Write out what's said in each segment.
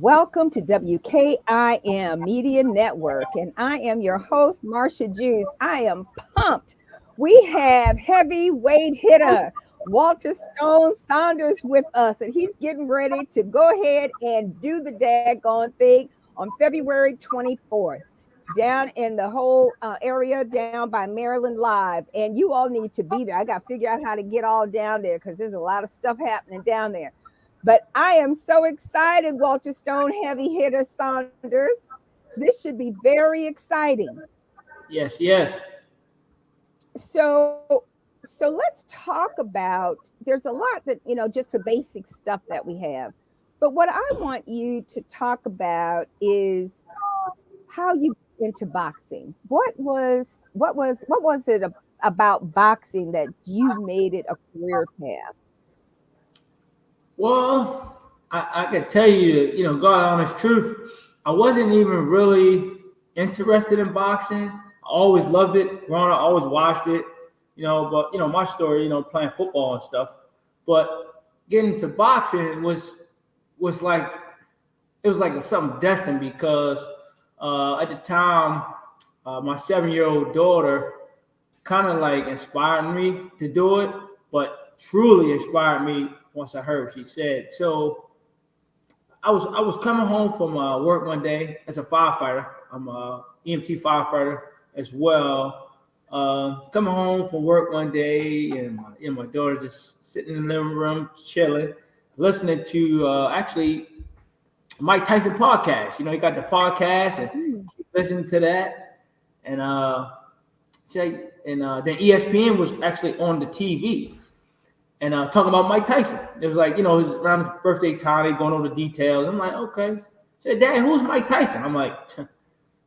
Welcome to WKIM Media Network, and I am your host, Marcia Jews. I am pumped. We have heavyweight hitter Walter Stone Saunders with us, and he's getting ready to go ahead and do the daggone thing on February 24th down in the whole area down by Maryland Live. And you all need to be there. I got to figure out how to get all down there because there's a lot of stuff happening down there. But I am so excited, Walter Stone, heavy hitter Saunders. This should be very exciting. Yes. So let's talk about, there's a lot that, just the basic stuff that we have. But what I want you to talk about is how you got into boxing. What was it about boxing that you made it a career path? Well, I could tell you, God honest truth, I wasn't even really interested in boxing. I always loved it. Growing up, I always watched it, but my story, playing football and stuff. But getting to boxing was like it was like something destined because at the time, my 7-year-old daughter kind of like inspired me to do it, but truly inspired me once I heard what she said. So I was coming home from work one day as a firefighter. I'm a EMT firefighter as well. Coming home from work one day, and my daughter's just sitting in the living room chilling, listening to actually Mike Tyson podcast. He got the podcast and listening to that, and then ESPN was actually on the TV. And talking about Mike Tyson. It was like, it was around his birthday time, they going over the details. I'm like, okay. Said, Dad, who's Mike Tyson? I'm like,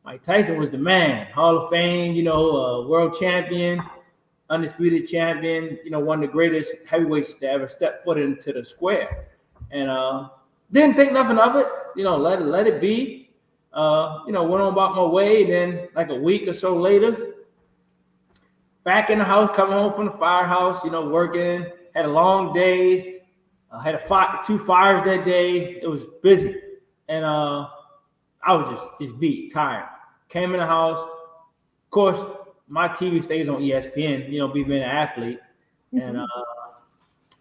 Mike Tyson was the man. Hall of Fame, world champion, undisputed champion, one of the greatest heavyweights to ever step foot into the square. And didn't think nothing of it, let it be. Went on about my way. Then like a week or so later, back in the house, coming home from the firehouse, working. Had a long day. Had two fires that day. It was busy, and I was just beat, tired. Came in the house. Of course, my TV stays on ESPN. Being an athlete, and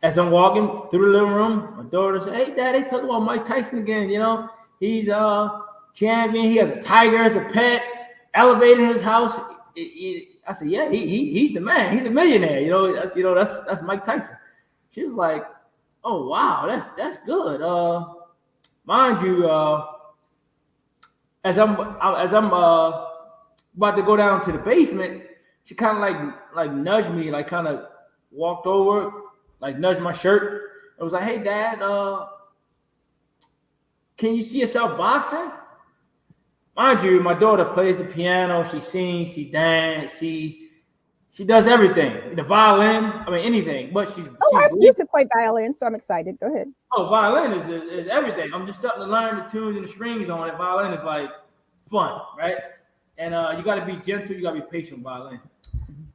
as I'm walking through the living room, my daughter said, "Hey, Dad, they talking about Mike Tyson again. He's a champion. He has a tiger as a pet, elevated in his house." I said, "Yeah, he's the man. He's a millionaire. That's Mike Tyson." She was like, "Oh wow, that's good." Mind you, as I'm about to go down to the basement, she kind of like nudged me, like kind of walked over, like nudged my shirt. It was like, "Hey, Dad, can you see yourself boxing?" Mind you, my daughter plays the piano, she sings, she dances, she does everything. The violin, anything. But she's I used to play violin, so I'm excited. Go ahead. Oh, violin is everything. I'm just starting to learn the tunes and the strings on it. Violin is like fun, right? And you got to be gentle, you got to be patient with violin.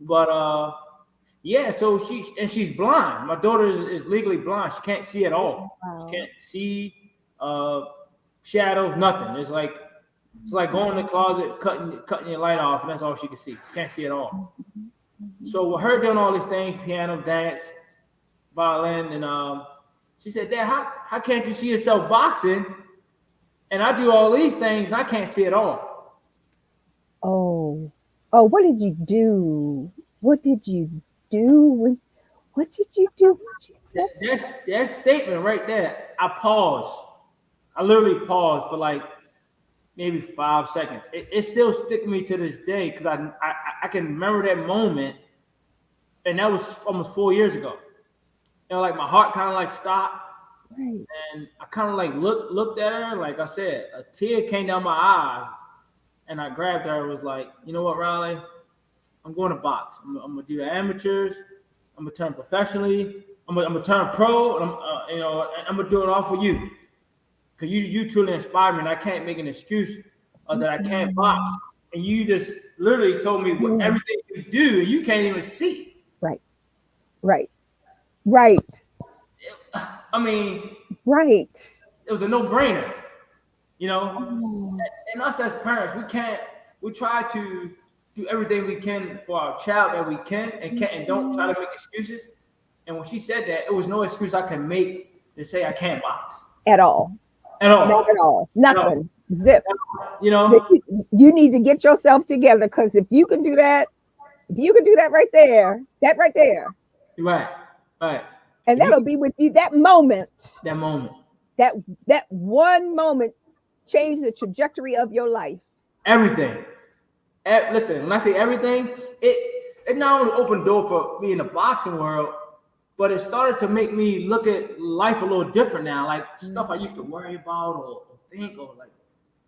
But yeah, so she's blind. My daughter is legally blind. She can't see at all. Wow. She can't see shadows, nothing. It's like going in the closet, cutting your light off, and that's all she can see. She can't see at all. So with her doing all these things, piano, dance, violin, and she said, "Dad, how can't you see yourself boxing? And I do all these things, and I can't see at all." Oh, what did you do? What did you do? What did you do? She said that statement right there. I paused. I literally paused for like maybe 5 seconds. It still sticks me to this day because I can remember that moment, and that was almost 4 years ago. Like my heart kind of like stopped, right. And I kind of like looked at her. Like I said, a tear came down my eyes, and I grabbed her and was like, "You know what, Riley? I'm going to box. I'm gonna do the amateurs. I'm gonna turn professionally. I'm gonna turn pro, and I'm gonna do it all for you." Because you truly inspire me, and I can't make an excuse that I can't box. And you just literally told me what everything you do, and you can't even see. Right. Right. Right. It was a no-brainer. You know, Oh, and us as parents, we try to do everything we can for our child that we can and don't try mhm. to make excuses. And when she said that, it was no excuse I can make to say I can't box At all. at Not all. at all. At all. Nothing. Zip. You That know, you need to get yourself together, because if you can do that, if you can do that right there, that right there, right, right. and If you that'll be with you. That moment, that moment, that that one moment, changed the trajectory of your life. everything. Listen, when I say everything, it not only opened the door for me in the boxing world, but it started to make me look at life a little different now. Like stuff I used to worry about or think or like,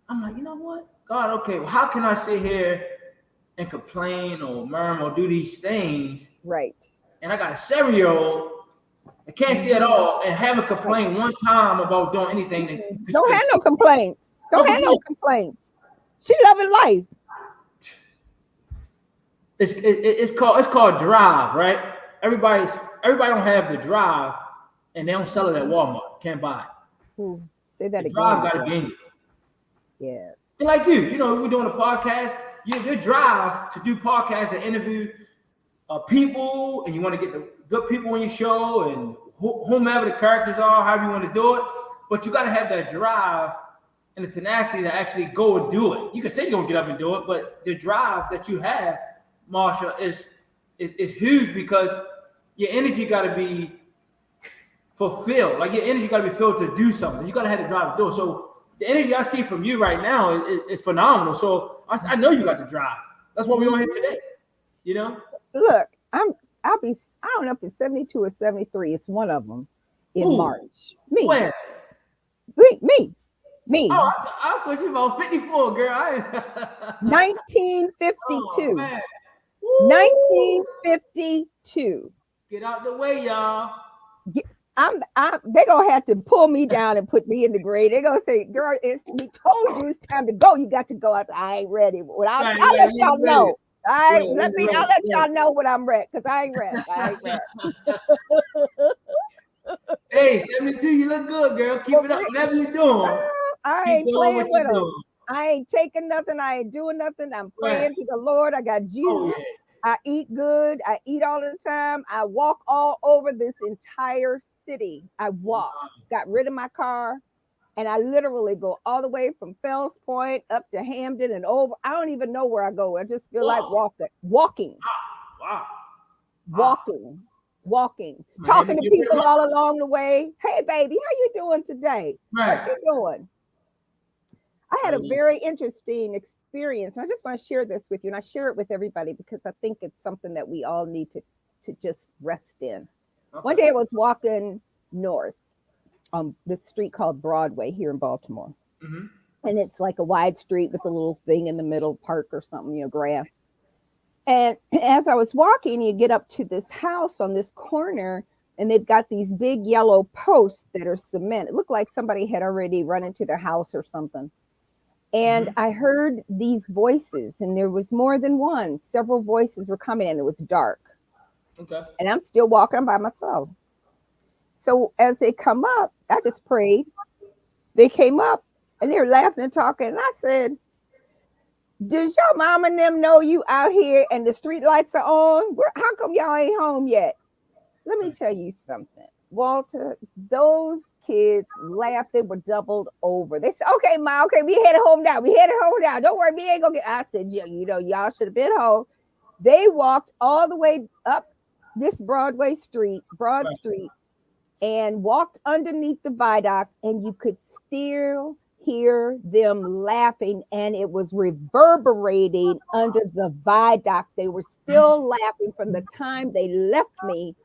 I'm like, you know what, God, okay, well, how can I sit here and complain or murmur or do these things? Right. And I got a 7-year-old that can't see at Mhm. all and haven't Right. complained one time about doing anything because she Don't couldn't have no see. complaints. No Don't have no complaint. complaints. She loving life. It's called drive, right? Everybody don't have the drive, and they don't sell it at Walmart. Can't buy it. Ooh, say that The drive again, got to girl. be in you. Yes. And like we're doing a podcast. Your drive to do podcasts and interview people, and you want to get the good people on your show, and whomever the characters are, however you want to do it. But you got to have that drive and the tenacity to actually go and do it. You can say you're gonna get up and do it, but the drive that you have, Marsha, is huge because your energy got to be fulfilled. Like your energy got to be filled to do something. You got to have the drive to do it. So the energy I see from you right now is phenomenal. So I know you got the drive. That's why we're on here Mhm. today. You know? Look, I'll be, I don't know if it's 72 or 73. It's one of them in Who? March. Me. When? Me. Oh, Me. I thought you about 54, girl. Oh 1952. man. Woo! 1952. Get out the way, y'all. They gonna have to pull me down and put me in the grave. They gonna say, "Girl, we told you it's time to go. You got to go." I ain't ready. But Right, I'll right. let You y'all ain't ready. know. Right, when you're I'll ready. let y'all know when I'm ready, because I ain't ready. I ain't ready. Hey, 72, you look good, girl. Keep For it up. real. Whatever you're doing, I keep ain't doing playing what with you're them. doing. I ain't taking nothing. I ain't doing nothing. I'm Right. praying to the Lord. I got Oh Jesus. yeah. I eat good. I eat all the time. I walk all over this entire city. I walk. Got rid of my car, and I literally go all the way from Fells Point up to Hamden and over. I don't even know where I go. I just feel like Wow. walking, Wow. Wow. walking, walking, My head talking make to you pretty people much. all along the way. Hey, baby, how you doing today? What Right. you doing? I had a Right. very interesting experience. And I just want to share this with you. And I share it with everybody because I think it's something that we all need to just rest in. One Okay. day I was walking north on this street called Broadway here in Baltimore. Mm-hmm. And it's like a wide street with a little thing in the middle, park or something, grass. And as I was walking, you get up to this house on this corner, and they've got these big yellow posts that are cement. It looked like somebody had already run into their house or something. And Mm-hmm. I heard these voices, and there was more than one. Several voices were coming, and it was dark. Okay. And I'm still walking by myself. So as they come up, I just prayed. They came up, and they were laughing and talking. And I said, "Does your mom and them know you out here and the street lights are on? How come y'all ain't home yet?" Let me Right. tell you something, Walter. Those kids laughed. They were doubled over. They said, "Okay, ma, okay, we headed home now. We headed home now. Don't worry, we ain't gonna get." I said, "Yeah, y'all should have been home." They walked all the way up this Broad Right. Street, and walked underneath the viaduct, and you could still hear them laughing, and it was reverberating under the viaduct. They were still laughing from the time they left me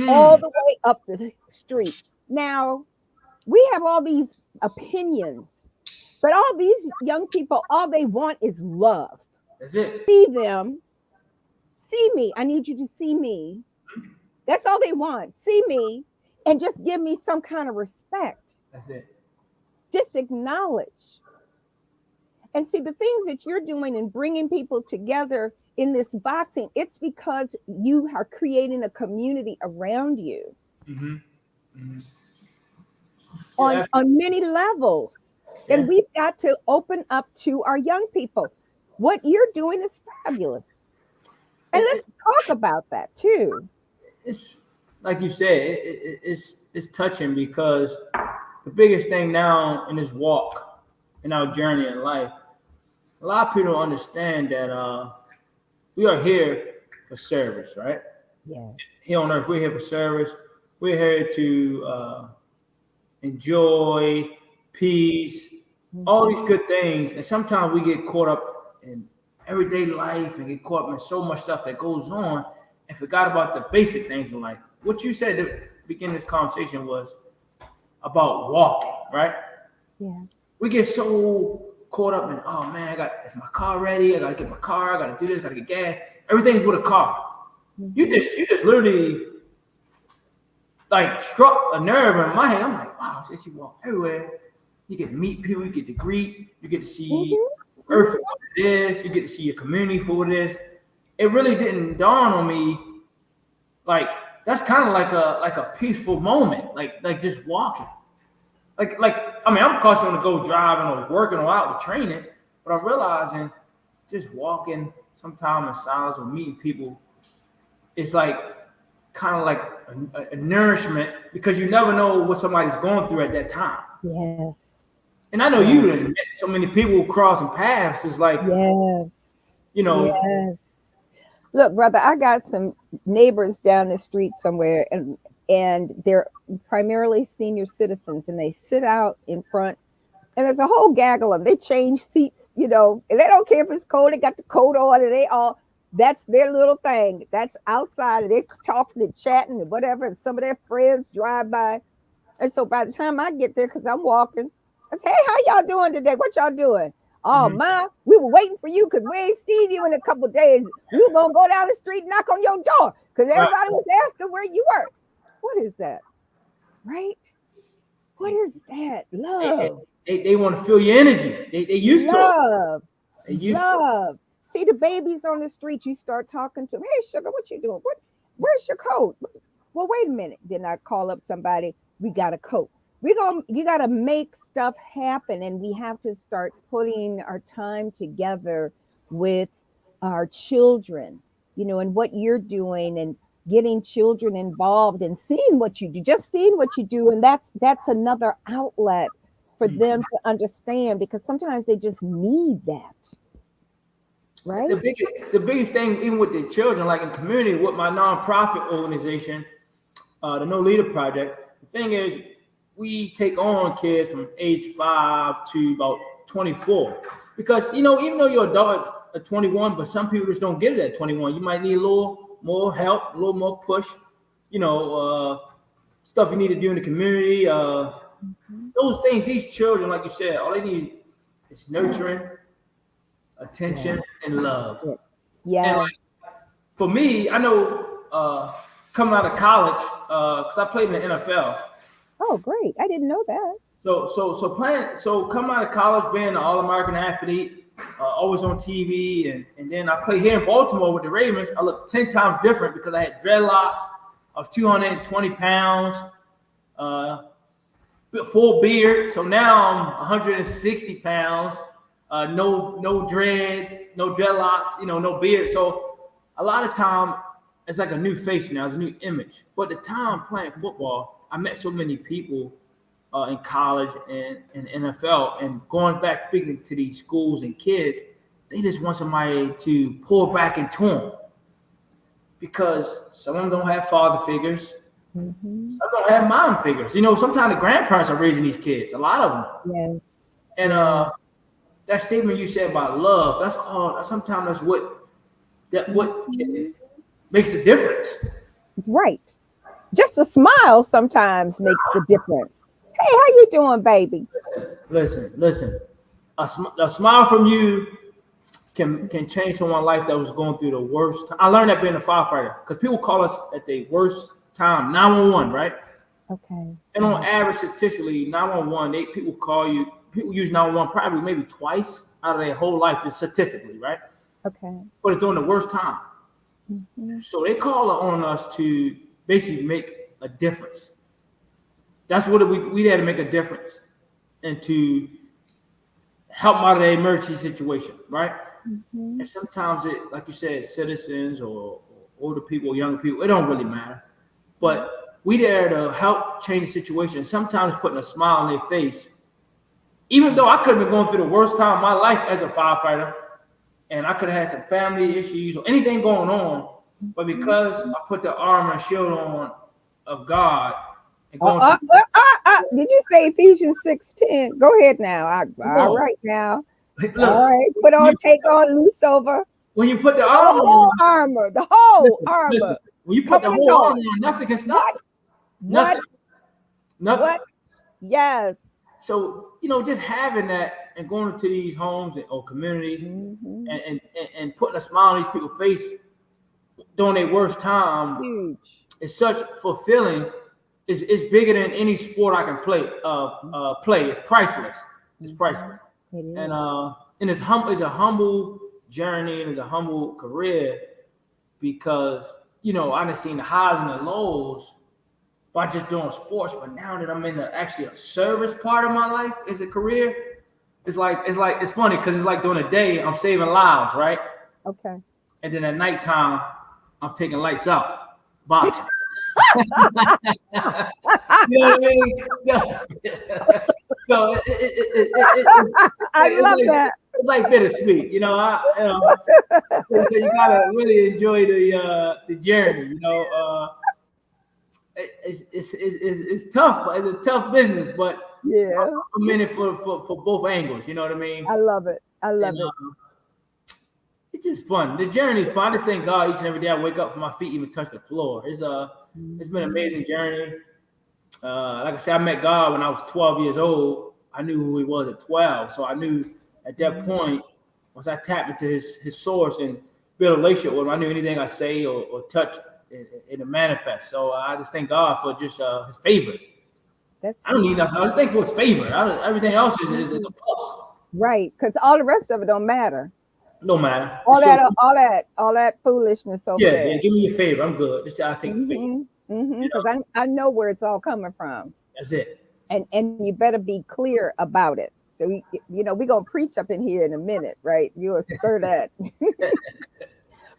all Mm. the way up the street. Now, we have all these opinions, but all these young people, all they want is love. That's it. See them, see me. I need you to see me. That's all they want. See me and just give me some kind of respect. That's it. Just acknowledge. And see, the things that you're doing and bringing people together in this boxing, it's because you are creating a community around you Mm-hmm. Mm-hmm. Yeah. on many levels. And we've got to open up to our young people. What you're doing is fabulous. And It, let's talk about that too. it's like you said, it's touching because the biggest thing now in this walk, in our journey in life, a lot of people don't understand that we are here for service, right? Yeah. Here on earth, we're here for service. We're here to enjoy peace, all these Mhm. good things. And sometimes we get caught up in everyday life and get caught up in so much stuff that goes on and forgot about the basic things in life. What you said at the beginning of this conversation was about walking, right? Yes. We get so caught up in, oh man, is my car ready? I gotta get my car, I gotta do this, gotta get gas. Everything's with a car. Mhm. You just literally like struck a nerve in my head. I'm like, wow, since you walk everywhere, you get to meet people, you get to greet, you get to see Mhm. Earth for Mhm. what it is, you get to see your community for what it is. It really didn't dawn on me like that's kind of like a peaceful moment, like just walking. Like I mean, I'm constantly gonna go driving or working or out with training, but I'm realizing just walking sometime in silence or meeting people, it's like kind of like a nourishment because you never know what somebody's going through at that time. Yes. And I know you Yes. done met so many people crossing paths. It's like, Yes. you know, Yes. Look, brother, I got some neighbors down the street somewhere, and they're primarily senior citizens, and they sit out in front, and there's a whole gaggle of them. They change seats, and they don't care if it's cold. They got the coat on, and they all that's their little thing. That's outside, and they're talking and chatting and whatever. And some of their friends drive by, and so by the time I get there, because I'm walking, I say, "Hey, how y'all doing today? What y'all doing?" Oh, mhm. ma, we were waiting for you because we ain't seen you in a couple of days. We were gonna go down the street and knock on your door because Right. everybody was asking where you were. What is that? Right? What is that? They, Love. they want to feel your energy. They used to it. Love. They used to it. Love. See the babies on the street, you start talking to them. Hey, sugar, what you doing? Where's your coat? Well, wait a minute. Then I call up somebody. We got a coat. You gotta make stuff happen, and we have to start putting our time together with our children, and what you're doing, and getting children involved and seeing what you do, just seeing what you do. And that's another outlet for them to understand, because sometimes they just need that, right? The biggest thing, even with the children, like in community, with my nonprofit organization, the No Leader Project, the thing is, we take on kids from age 5 to about 24. Because, even though you're adult at 21, but some people just don't get it at 21. You might need a little more help, a little more push, you know, stuff you need to do in the community. Mhm. Those things, these children, like you said, all they need is nurturing, Yeah. attention, and love. Yeah. And Yeah. like for me, I know coming out of college, because I played in the NFL. Oh, great. I didn't know that. So coming out of college, being an All-American athlete, always on TV, and then I played here in Baltimore with the Ravens. I looked 10 times different because I had dreadlocks. I was 220 pounds, uh, full beard. So now I'm 160 pounds, no dreads, no dreadlocks, no beard. So a lot of time it's like a new face now, it's a new image. But the time playing football, I met so many people in college and NFL, and going back speaking to these schools and kids, they just want somebody to pour back into them because some of them don't have father figures, Hmm. some don't have mom figures. Sometimes the grandparents are raising these kids, a lot of them. Yes. And Yes. that statement you said about love, that's all. Sometimes that's what Mhm. makes a difference. Right. Just a smile sometimes makes the difference. Hey, how you doing, baby? Listen. A smile from you can change someone's life that was going through the worst. I learned that being a firefighter because people call us at the worst time 911, right? Okay. And on average, statistically, 911, people call you. People use 911 probably maybe twice out of their whole life, is statistically, right? Okay. But it's during the worst time. Hmm. So they call on us to basically make a difference. That's what we had to make a difference, and to help them out of their emergency situation, right? Mhm. And sometimes it, like you said, citizens or older people, younger people, it don't really matter. Right. But we there to help change the situation. Sometimes putting a smile on their face, even though I could have been going through the worst time of my life as a firefighter, and I could have had some family issues or anything going on, but Mhm. because I put the armor and shield on of God and Uh, going to uh, did you say Ephesians 6:10? Go ahead now. All no, right now. All look, right. Put you, on, take on, loose over. when you put the The armor whole on, armor. The whole listen, armor. when you put Coming the and whole armor going. on, nothing can stop What? it. What? Nothing, nothing. What? Yes. So just having that and going into these homes or communities Hmm. and putting a smile on these people's face during their worst time Huge. is such fulfilling. It's bigger than any sport I can play. Play. It's priceless. It's Hmm. priceless. It And is. uh, and it's a humble journey and it's a humble career because I done seen the highs and the lows by just doing sports. But now that I'm in actually a service part of my life as a career, it's funny because it's like during the day I'm saving lives, right? Okay. And then at nighttime I'm taking lights out, boxing. You know what I mean? So I love that. it's like bittersweet. So you gotta really enjoy the journey. It's tough, but it's a tough business. But Yeah. I'm in it for both angles. You know what I mean? I love it. I And love it. it's just fun. The journey is fun. I just thank God each and every day I wake up for my feet even touch the floor. It's been an Mhm. amazing journey. Like I said, I met God when I was 12 years old. I knew who He was at 12, so I knew at that Mhm. point, once I tapped into His source and built a relationship with Him, I knew anything I say or touch, it'll manifest. So I just thank God for just His favor. That's I don't need huge. nothing. I just thank for His favor. Everything That's else is a huge. plus. Right. Because all the rest of it don't matter. No matter. All Just show that, me. all that foolishness over Yeah. there. Give me your favor. I'm good. Just I take the favor. Mm-hmm. Mm-hmm. You Because know, I know where it's all coming from, that's it. and you better be clear about it. So we're gonna preach up in here in a minute, right? You'll stir that.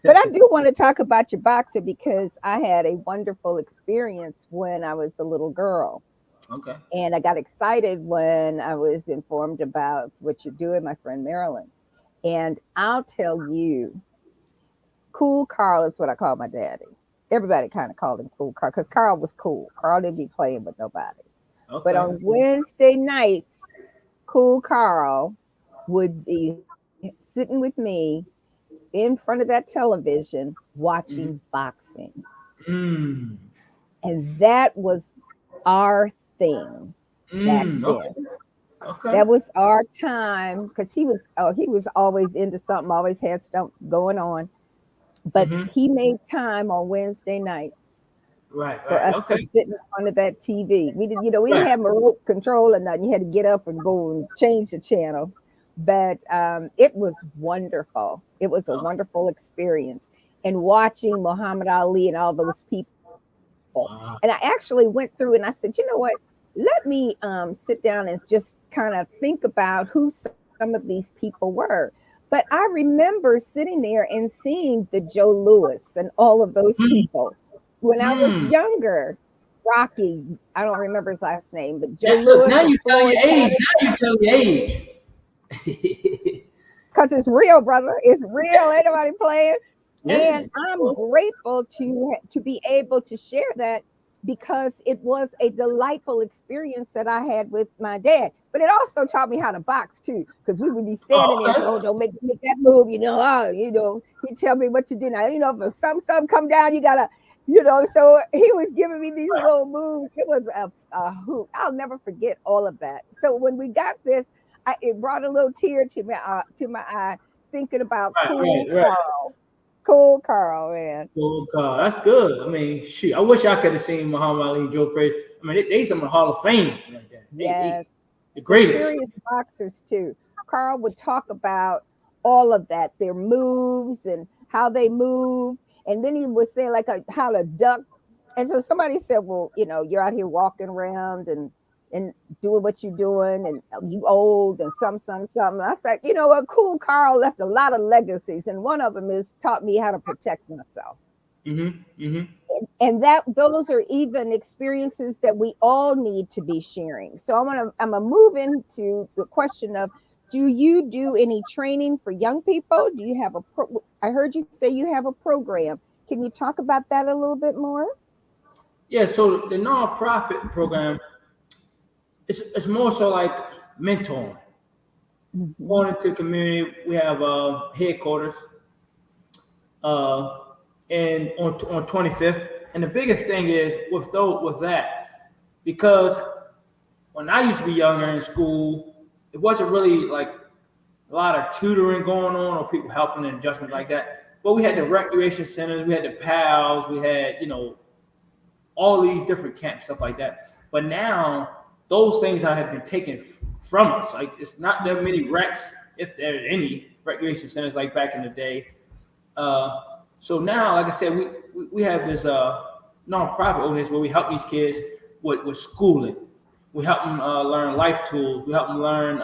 But I do want to talk about your boxer because I had a wonderful experience when I was a little girl. Okay. And I got excited when I was informed about what you're doing, my friend Marilyn. And I'll tell you, Cool Carl is what I call my daddy. Everybody kind of called him Cool Carl because Carl was cool. Carl didn't be playing with nobody. But Okay. on Wednesday nights, Cool Carl would be sitting with me in front of that television watching Mm. boxing. Mm. And that was our thing back Okay. then. Okay. That was our time because he was always into something, always had stuff going on. But Mm-hmm. he made time on Wednesday nights Right. for Right. us to Okay. sit in front of that TV. We didn't Right. have remote control or nothing. You had to get up and go and change the channel. But it was wonderful. It was a Okay. wonderful experience. And watching Muhammad Ali and all those people. And I Uh, actually went through and I said, you know what? Let me sit down and just kind of think about who some of these people were. But I remember sitting there and seeing the Joe Lewis and all of those mm, people when I was mm. younger. Rocky, I don't remember his last name, but Joe Lewis Now and you telling Floyd your age. Patterson. Now you telling your age. Because it's real, brother. It's real. Ain't nobody playing. Yeah. And Of I'm course. grateful to be able to share that because it was a delightful experience that I had with my dad. But it also taught me how to box too, because we would be standing Oh, there, okay. so don't make that move, he tell me what to do. Now, if some come down, you gotta, so he was giving me these little moves. It was a hoot. I'll never forget all of that. So when we got this, it brought a little tear to my eye, thinking about Right. Right. Right. Cool Carl, man. Well, God, that's good. I mean, shoot. I wish I could have seen Muhammad Ali and Joe Frazier. I mean, they some of the Hall of Famers like that. They Yes. the They're greatest. serious boxers too. Carl would talk about all of that, their moves and how they move. And then he would say like how to duck. And so somebody said, well, you're out here walking around and and doing what you're doing, and you old and some. I said, you know what, cool Carl left a lot of legacies, and one of them is taught me how to protect myself. Mhm. Mhm. And that those are even experiences that we all need to be sharing. So I'm gonna move into the question of, do you do any training for young people? Do you have I heard you say you have a program. Can you talk about that a little bit more? Yeah. So the nonprofit program, it's more so like mentoring, Hmm. going into the community. We have headquarters uh, and on 25th. And the biggest thing is with that, because when I used to be younger in school, it wasn't really like a lot of tutoring going on or people helping and adjustment like that. But we had the recreation centers, we had the pals, we had, all these different camps, stuff like that. But now those things have been taken from us. Like it's not that many recs, if there are any recreation centers like back in the day. Uh, so now, like I said, we have this nonprofit organization where we help these kids with schooling. We help them learn life tools. We help them learn,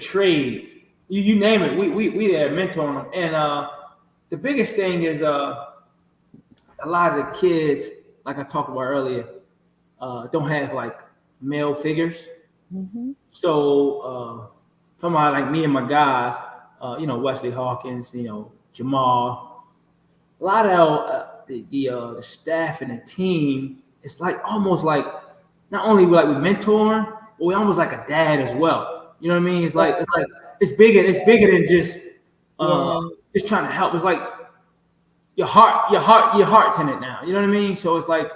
trades. You name it. We there mentoring them. And the biggest thing is a lot of the kids, like I talked about earlier, don't have like male figures. Hmm. So somebody like me and my guys, Wesley Hawkins, Jamal, a lot of the staff and the team, it's like almost like not only like we mentoring, but we almost like a dad as well. You know what I mean? It's like it's bigger than uh Yeah. just trying to help. It's like your heart's in it now. You know what I mean? So it's like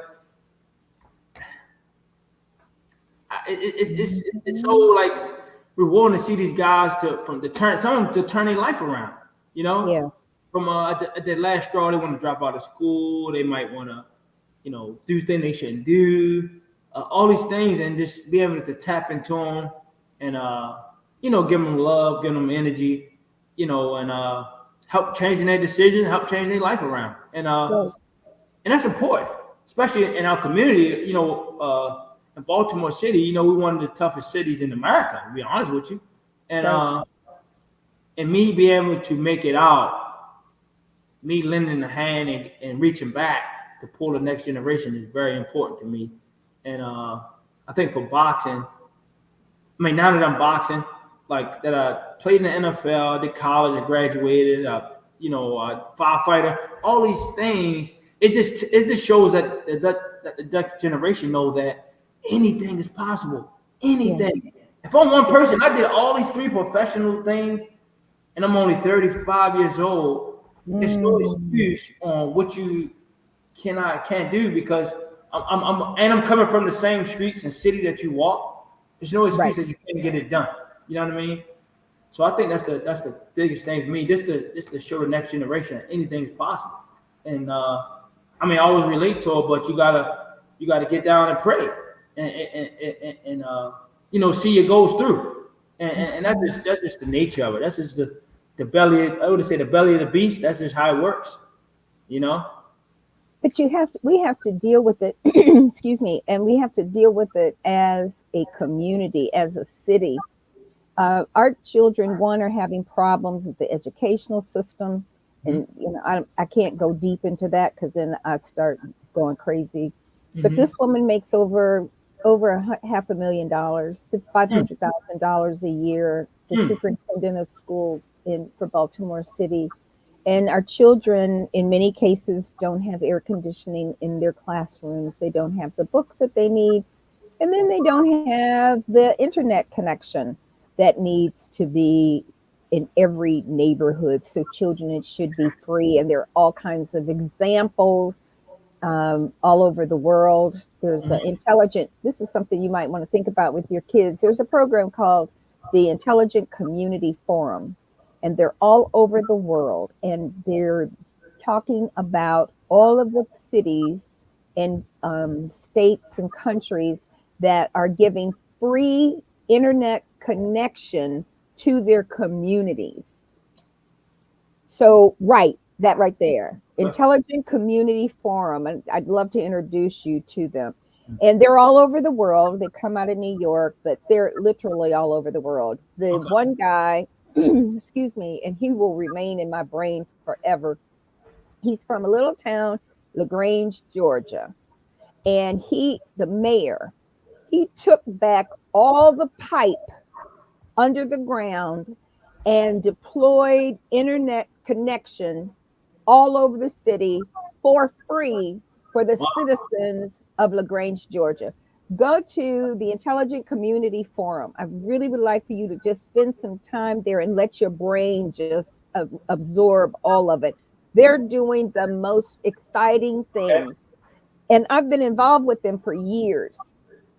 it's so Hmm. like rewarding to see these guys to turn some of them to turn their life around. You know, Yes. from at the last straw, they want to drop out of school. They might want to, do things they shouldn't do. All these things, and just be able to tap into them and give them love, give them energy, and help changing their decisions, help change their life around, Right. and that's important, especially in our community. In Baltimore City, we're one of the toughest cities in America. To be honest with you, and Right. uh, and me being able to make it out, me lending a hand and reaching back to pull the next generation is very important to me. And I think for boxing, now that I'm boxing, like that I played in the NFL, did college, I graduated, firefighter, all these things. It just shows that the Dutch generation know that anything is possible. Yeah. Anything. If I'm one person, I did all these three professional things, and I'm only 35 years old. It's no Mm. excuse on what you can't do because I'm coming from the same streets and city that you walk. There's no excuse Right. that you can't get it done. You know what I mean? So I think that's the biggest thing for me. Just to show the next generation that anything is possible. And I always relate to it, but you gotta get down and pray and see your goals through. And Mhm. that's just the nature of it. That's just the belly. I would say the belly of the beast. That's just how it works. You know. But we have to deal with it, excuse me, and we have to deal with it as a community, as a city. Our children, one, are having problems with the educational system. And, Mm-hmm. I can't go deep into that because then I start going crazy. But Mm-hmm. this woman makes over half $1 million, $500,000 a year, the Mm-hmm. superintendent of schools in for Baltimore City. And our children, in many cases, don't have air conditioning in their classrooms. They don't have the books that they need. And then they don't have the internet connection that needs to be in every neighborhood. So children, it should be free. And there are all kinds of examples all over the world. There's an intelligent, this is something you might want to think about with your kids. There's a program called the Intelligent Community Forum, and they're all over the world. And they're talking about all of the cities and states and countries that are giving free internet connection to their communities. So, right, that right there. But Intelligent Community Forum. And I'd love to introduce you to them. And they're all over the world. They come out of New York, but they're literally all over the world. The Okay. one guy, excuse me, and he will remain in my brain forever. He's from a little town, LaGrange, Georgia. And the mayor, he took back all the pipe under the ground and deployed internet connection all over the city for free for the Wow. citizens of LaGrange, Georgia. Go to the Intelligent Community Forum. I really would like for you to just spend some time there and let your brain just absorb all of it. They're doing the most exciting Okay. things, and I've been involved with them for years.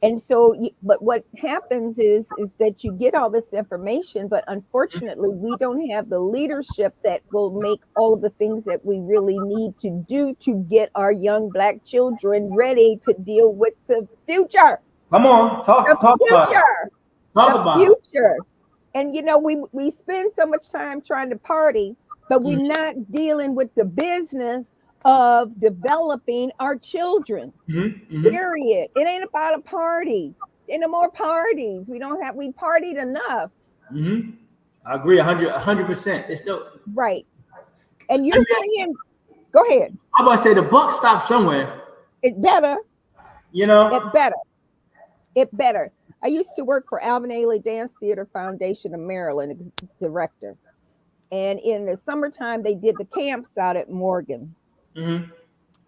And so, but what happens is that you get all this information, but unfortunately, we don't have the leadership that will make all of the things that we really need to do to get our young Black children ready to deal with the future. Come on, The talk about it. future. Talk The about it. future. And we spend so much time trying to party, but we're Mm-hmm. not dealing with the business of developing our children. Mm-hmm. Mm-hmm. Period. It ain't about a party. Ain't no more parties. We partied enough. Mm-hmm. I agree 100%. It's still. Right. And I you're mean, saying, go ahead. I'm about to say the buck stops somewhere. It better. You know. It better. It better. I used to work for Alvin Ailey Dance Theater Foundation of Maryland, director. And in the summertime, they did the camps out at Morgan. Mm-hmm.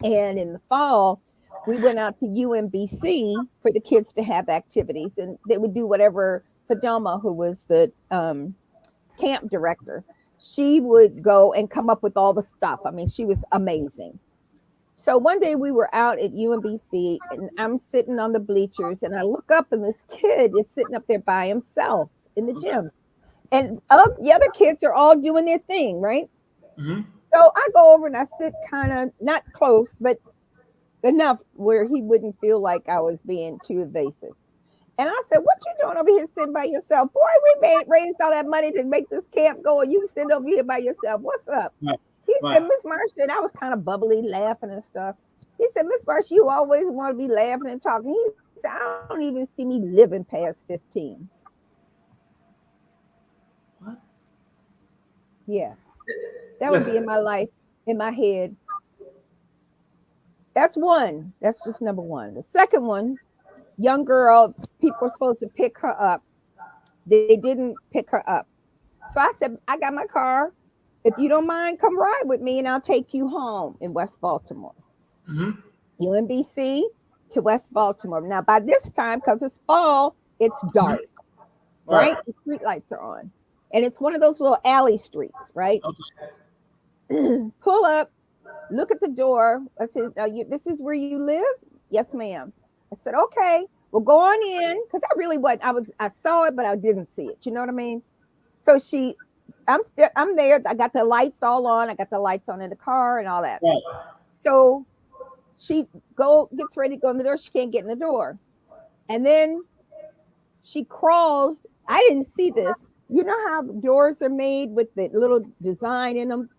And in the fall, we went out to UMBC for the kids to have activities, and they would do whatever. Fadama, who was the camp director, she would go and come up with all the stuff. I mean, she was amazing. So one day we were out at UMBC, and I'm sitting on the bleachers, and I look up, and this kid is sitting up there by himself in the gym, and the other kids are all doing their thing, right? Mm-hmm. So I go over and I sit kind of not close, but enough where he wouldn't feel like I was being too invasive. And I said, "What you doing over here sitting by yourself? Boy, we raised all that money to make this camp go, and you sitting over here by yourself. What's up?" Right. He said, Right. "Miss Marcia," and I was kind of bubbly, laughing and stuff. He said, "Miss Marcia, you always want to be laughing and talking." He said, "I don't even see me living past 15." What? Yeah, that would be Listen. in my life, in my head. That's one. That's just number one. The second one, young girl, people were supposed to pick her up. They didn't pick her up. So I said, "I got my car. If you don't mind, come ride with me and I'll take you home," in West Baltimore. Mm-hmm. UMBC to West Baltimore. Now, by this time, because it's fall, it's dark, Mm-hmm. Right. right? The street lights are on. And it's one of those little alley streets, right? Okay. Pull up, look at the door. I said, "This is where you live?" "Yes, ma'am." I said, "Okay, well, go on in." Because I really wasn't, I saw it, but I didn't see it. You know what I mean? So I'm there. I got the lights all on. I got the lights on in the car and all that. Right. So she gets ready to go in the door. She can't get in the door. And then she crawls. I didn't see this. You know how doors are made with the little design in them,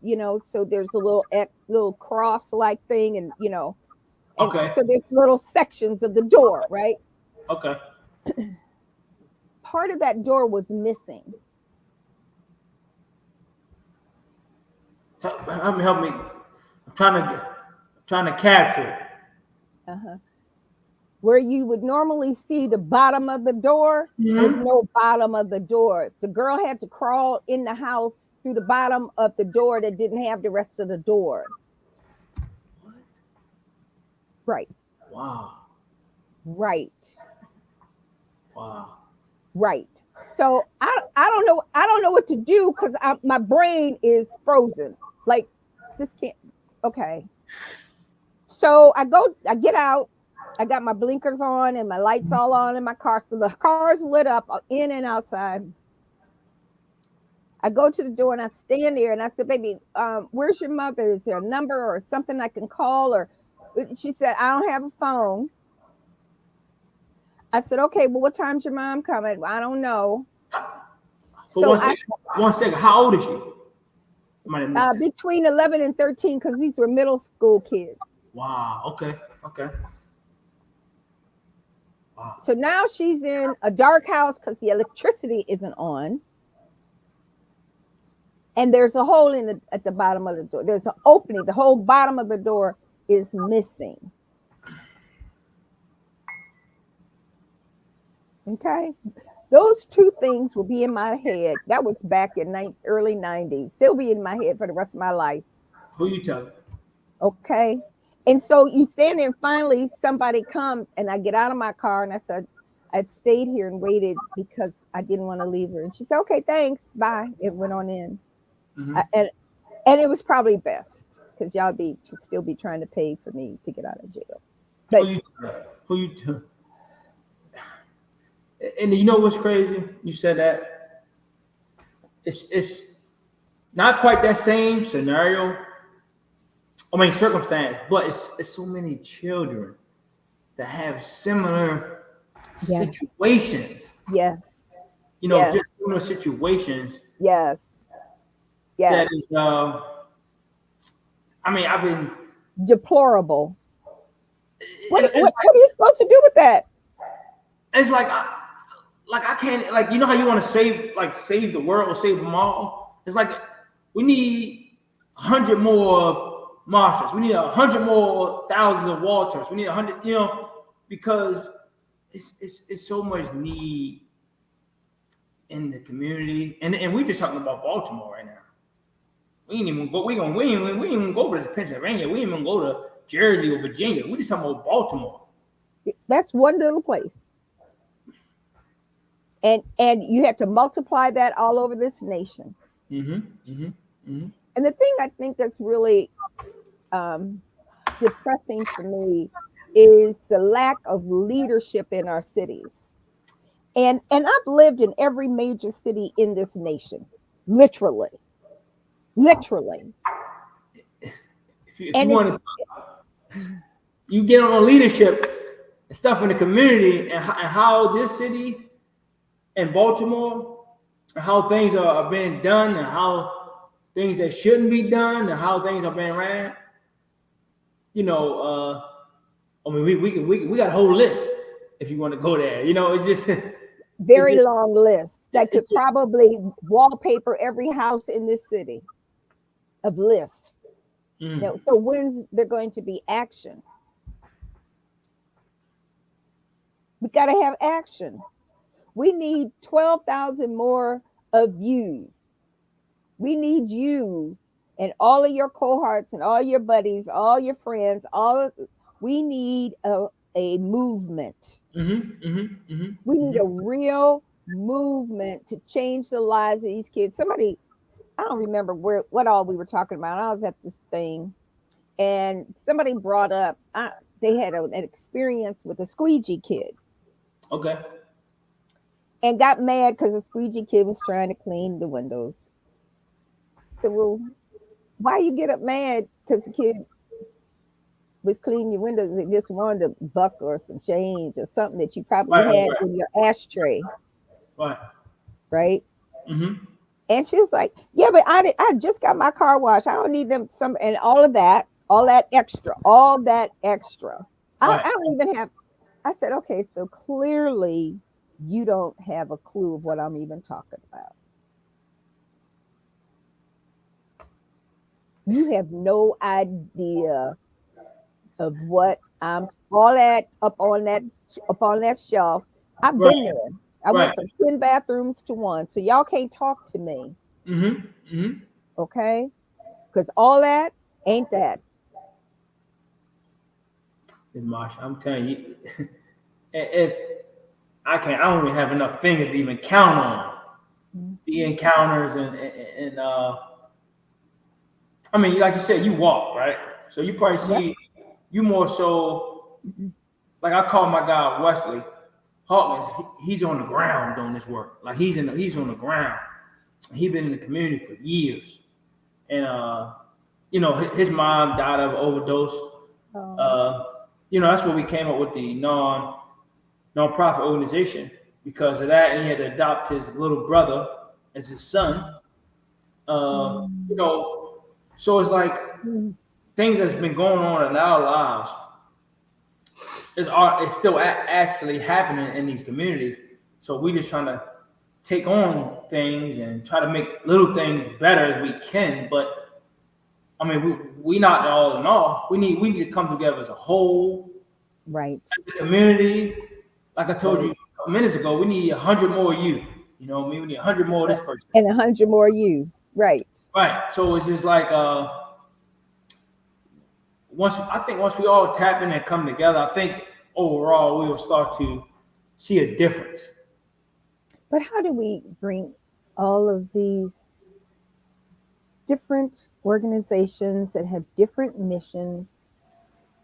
so there's a little cross like thing, and Okay. so there's little sections of the door, right? Okay. Part of that door was missing. Help me. I'm trying to capture it. Uh-huh. Where you would normally see the bottom of the door was Mm-hmm. no bottom of the door. The girl had to crawl in the house through the bottom of the door that didn't have the rest of the door. What? Right, Wow. right, Wow. right. So I don't know what to do because my brain is frozen. Like, this can't. Okay. So I get out. I got my blinkers on and my lights all on in my car. So the car's lit up in and outside. I go to the door and I stand there and I said, "Baby, where's your mother? Is there a number or something I can call?" Or she said, "I don't have a phone." I said, "Okay, well, what time's your mom coming?" "I don't know." For So one second. 1 second. How old is she? I might have missed that. between 11 and 13, because these were middle school kids. Wow. Okay. Okay. Wow. So now she's in a dark house because the electricity isn't on. And there's a hole at the bottom of the door. There's an opening. The whole bottom of the door is missing. Okay. Those two things will be in my head. That was back in early 90s. They'll be in my head for the rest of my life. Who you telling? Okay. And so you stand there and finally somebody comes and I get out of my car and I said, I've stayed here and waited because I didn't want to leave her. And she said, okay, thanks. Bye. It went on in. Mm-hmm. And it was probably best because y'all still be trying to pay for me to get out of jail. But Who you telling? And you know what's crazy? You said that it's not quite that same scenario. I mean circumstance, but it's so many children that have similar yes, situations. yes, You know, yes, just similar situations yes, that yes. is. I mean, I've been. Deplorable. It's like What are you supposed to do with that? it's like I can't like you know how you want to save the world or save them all. It's like we need 100 more of Marshalls. We need 100 more thousands of Walters. We need 100. You know, because it's so much need in the community, and we're just talking about Baltimore right now. We ain't even go. We ain't even go over to Pennsylvania. We ain't even go to Jersey or Virginia. We just talking about Baltimore. That's one little place. And you have to multiply that all over this nation. Mm-hmm. Mm-hmm. Mm-hmm. And the thing I think that's really um, depressing for me is the lack of leadership in our cities. And I've lived in every major city in this nation, literally, literally. If you And it's want to, you get on leadership and stuff in the community and how this city and Baltimore and how things are being done and how things that shouldn't be done and how things are being ran. You know, I mean, we got a whole list if you want to go there. You know, it's just it's very just long list that could it's just. probably wallpaper every house in this city of lists. Mm, No, so when's there going to be action? We got to have action. We need 12,000 more of yous. We need you and all of your cohorts and all your buddies, all your friends, we need a movement. mm-hmm, mm-hmm, We mm-hmm, need mm-hmm. a real movement to change the lives of these kids. Somebody, I don't remember what all we were talking about. I was at this thing and somebody brought up they had an experience with a squeegee kid Okay. and got mad because the squeegee kid was trying to clean the windows. So, well, why you get up mad because the kid was cleaning your windows? They just wanted a buck or some change or something that you probably Right. had Right. in your ashtray, Right. right? Mm-hmm. And she was like, "Yeah, but I just got my car washed. I don't need them some and all that extra, all that extra. I Right. don't even have." I said, "Okay, so clearly you don't have a clue of what I'm even talking about. You have no idea of what I'm all that up on that shelf. I've Right. been there. I went Right. from 10 bathrooms to one. So y'all can't talk to me, Mm-hmm. Mm-hmm. okay? Because all that ain't that." Marsha, I'm telling you, if I don't even have enough fingers to even count on the encounters and I mean, like you said, you walk, right? So you probably Yep. see you more so like I call my guy Wesley Hawkins. He's on the ground doing this work. Like he's on the ground. He's been in the community for years, and you know, his mom died of overdose. Oh. Uh, you know, that's where we came up with the non-profit organization because of that, and he had to adopt his little brother as his son. You Mm. know, so it's like Mm. things that's been going on in our lives it's still actually happening in these communities. So we just trying to take on things and try to make little things better as we can. But I mean, we not all in all. We need to come together as a whole, Right. as a community. Like I told Right. you minutes ago, we need 100 more you. You know, what I mean, we need 100 more of this person. And 100 more you. Right. Right. So it's just like once we all tap in and come together, I think overall we will start to see a difference. But how do we bring all of these different organizations that have different missions?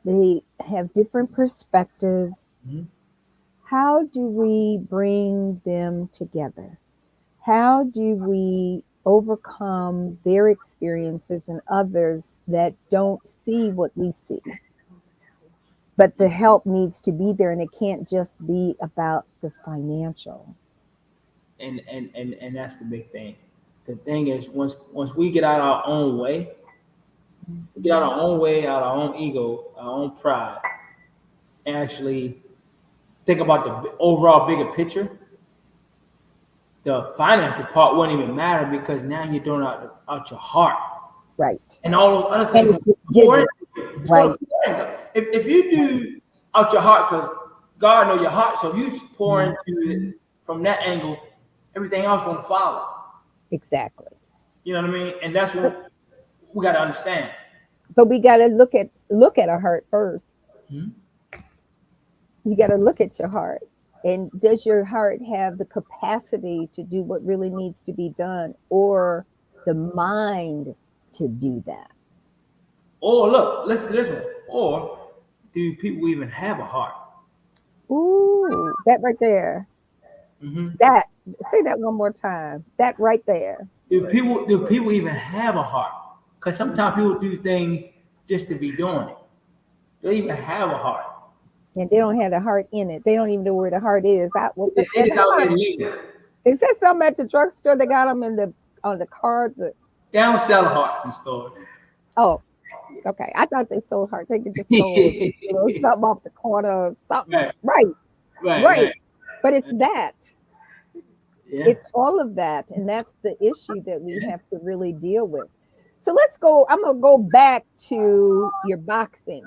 They have different perspectives. Mhm. How do we bring them together? How do we overcome their experiences and others that don't see what we see? But the help needs to be there, and it can't just be about the financial. And that's the big thing. The thing is, once we get out our own way, we get out our own way, out our own ego, our own pride, and actually think about the overall bigger picture. The financial part wouldn't even matter because now you're doing it out your heart, Right. and all those other And things it's just pour giving. into it. It's going Right. to pour in. If you do out your heart, because God know your heart, so you just pour into it from that angle, everything else going to follow. Exactly. You know what I mean? And that's what we got to understand. But we got to look at our heart first. Hmm? You got to look at your heart. And does your heart have the capacity to do what really needs to be done, or the mind to do that? Or look, listen to this one. Or do people even have a heart? Ooh, that right there. Hmm. That, say that one more time. That right there. Do people even have a heart? Because sometimes people do things just to be doing it. They don't even have a heart. And they don't have the heart in it. They don't even know where the heart is. Well, They and just the out heart. here living. Is that something at the drugstore? They got them in the on the cards. They don't sell hearts in stores. Oh, okay. I thought they sold hearts. They could just sold something off the corner or something. Right, Right, right, right. right. But it's that. Yeah. It's all of that, and that's the issue that we have to really deal with. So let's go. I'm gonna go back to your boxing.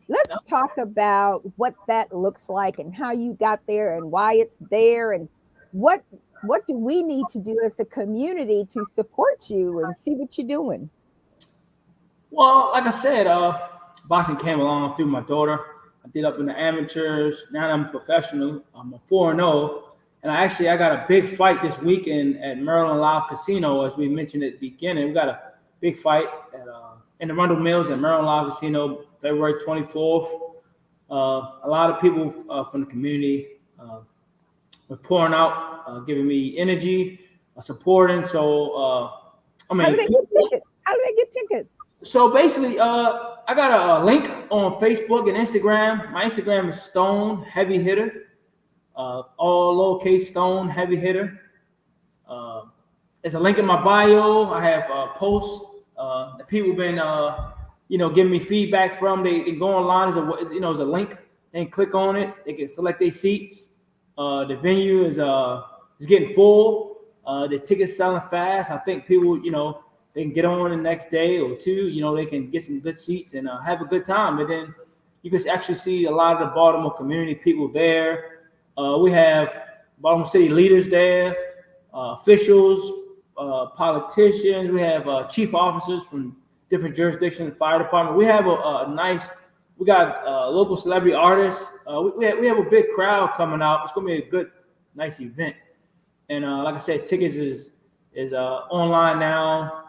Let's talk about what that looks like and how you got there and why it's there, and what what do we need to do as a community to support you and see what you're doing. Well, like I said, boxing came along through my daughter. I did up in the amateurs. Now I'm a professional. I'm a 4-0. And I got a big fight this weekend at Maryland Live Casino, as we mentioned at the beginning. We got a big fight in the Rundle Mills at Maryland Live Casino, February 24th. A lot of people from the community were pouring out, giving me energy, supporting. So, I How do mean, they get tickets? How do they get tickets? so basically, I got a link on Facebook and Instagram. My Instagram is Stone Heavy Hitter, all lowercase Stone Heavy Hitter. There's a link in my bio. I have posts that people have been, giving me feedback from. They go online. There's a link. They can click on it. They can select their seats. The venue is getting full. The tickets selling fast. I think people, they can get on the next day or two. They can get some good seats and have a good time. And then you can actually see a lot of the Baltimore community people there. We have Baltimore City leaders there, officials, politicians. We have chief officers from different jurisdictions, the fire department. We have we got local celebrity artists. We have a big crowd coming out. It's going to be a good, nice event. And like I said, tickets is online now.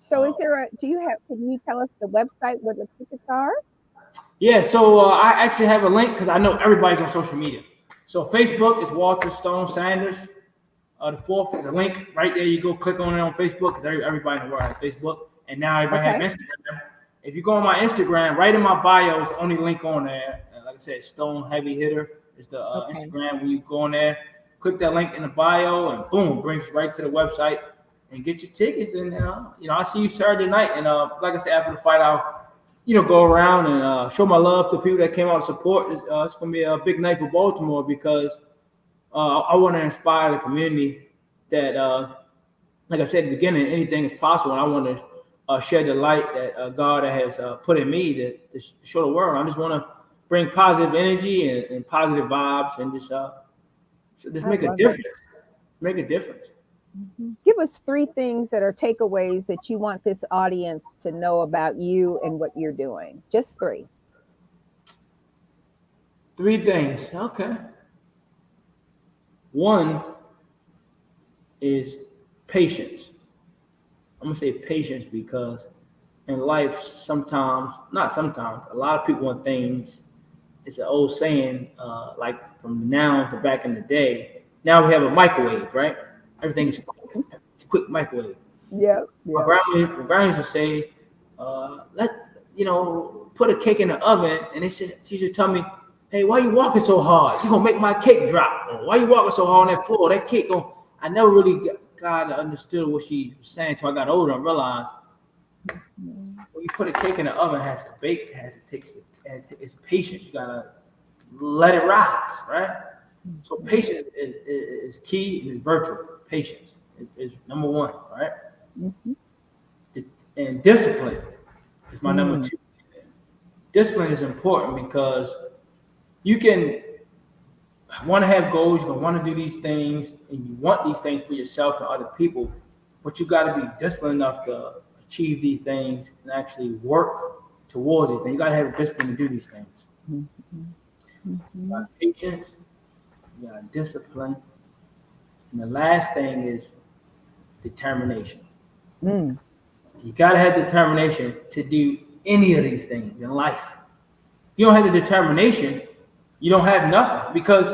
So is there can you tell us the website where the tickets are? Yeah, so I actually have a link because I know everybody's on social media. So Facebook is Walter Stone Sanders. The fourth is a link right there. You go click on it on Facebook because everybody in the world has Facebook, and now everybody Okay. has Instagram. If you go on my Instagram, right in my bio is the only link on there. Like I said, Stone Heavy Hitter is the Okay. Instagram. When you go on there, click that link in the bio, and boom, brings you right to the website and get your tickets. And I'll see you Saturday night. And like I said, after the fight, go around and show my love to people that came out to support. It's going to be a big night for Baltimore because I want to inspire the community that, like I said at the beginning, anything is possible. And I want to share the light that God has put in me to show the world. I just want to bring positive energy and positive vibes and just I make a love it. difference. Make a difference. Give us three things that are takeaways that you want this audience to know about you and what you're doing. Just three. Three things. Okay. One is patience. I'm gonna say patience because in life, sometimes, not sometimes, a lot of people want things. It's an old saying, like from now to back in the day. Now we have a microwave, right? Everything is quick. It's a quick microwave. Yeah, My yeah. grandma used to say, let put a cake in the oven, and she used to tell me, "Hey, why you walking so hard? You gonna make my cake drop? Or why you walking so hard on that floor? That cake going." I never really got understood what she was saying until I got older and realized when you put a cake in the oven, it has to bake, it has to take it's patience. You gotta let it rise, right? So patience is key and is virtual. Patience is number one, right? Mm-hmm. And discipline is my number Mm, two. Discipline is important because you can want to have goals, you're gonna want to do these things, and you want these things for yourself and other people, but you got to be disciplined enough to achieve these things and actually work towards these things. You got to have a discipline to do these things. mhm, You mhm. got patience, you got discipline, and the last thing is determination. Mm, You got to have determination to do any of these things in life. If you don't have the determination, you don't have nothing because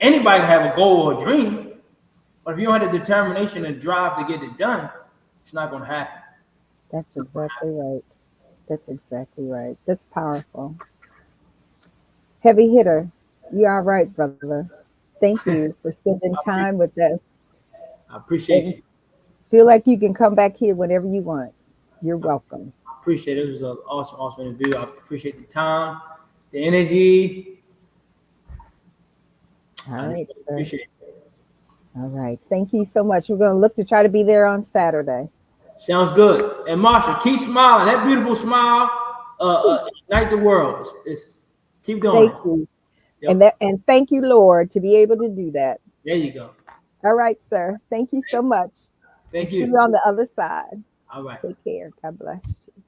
anybody can have a goal or a dream, but if you don't have the determination and drive to get it done, it's not going to happen. that's It's not going to exactly right. That's exactly right. That's powerful. Heavy hitter. You are right, brother. Thank you happen. for spending time with us. I appreciate And you. feel like you can come back here whenever you want. You're welcome. I appreciate it. This was an awesome, awesome interview. I appreciate the time, the energy. All I just right, really sir. appreciate it. All right. Thank you so much. We're going to look to try to be there on Saturday. Sounds good. And Marsha, keep smiling. That beautiful smile ignite the world. Keep doing Thank it. you. Yep. And thank you, Lord, to be able to do that. There you go. All right, sir. Thank you so much. And Thank see you. you on the other side. All right. Take care. God bless you.